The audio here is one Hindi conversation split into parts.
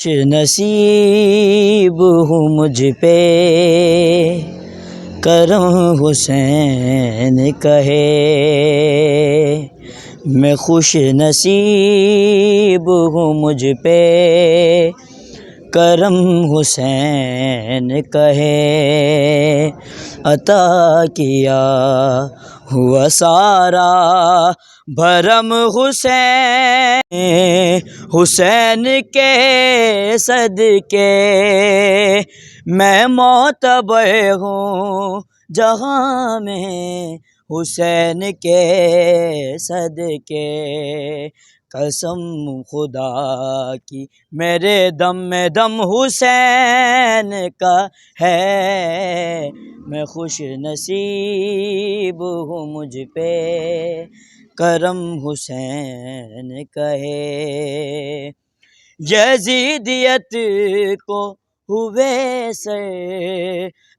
नसीब हूँ मुझ पे करम हुसैन कहे। मैं खुश नसीब हूँ मुझ पे करम हुसैन कहे। अता किया हुआ सारा भरम हुसैन के सदके मैं मोतबर हूँ जहाँ में हुसैन के सदके। कसम खुदा की मेरे दम में दम हुसैन का है। मैं खुश नसीब हूँ मुझ पे करम हुसैन कहे। यजीदियत को हुए से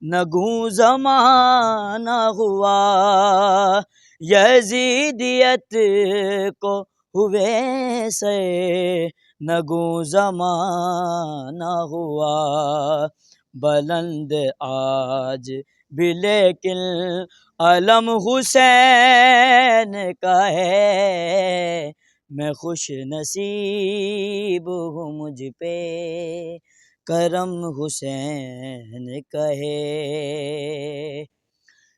नगू ज़माना हुआ। यजीदियत को हुए से नगू ज़माना हुआ। बुलंद आज भी लेकिन अलम हुसैन का है। मैं खुश नसीब हूँ मुझ पे करम हुसैन कहे।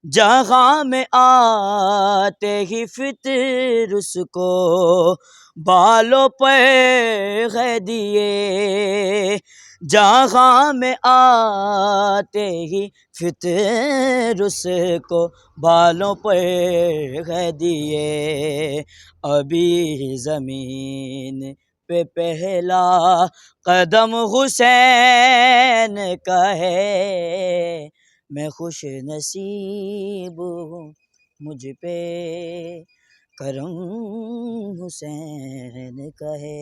जहाँ में आते ही फितर उसको बालों पर है दिए। जहाँ में आते ही फितर उसको बालों पर है दिए। अभी ज़मीन पे पहला कदम हुसैन का है। मैं खुश नसीब हूँ मुझ पे करम हुसैन का है।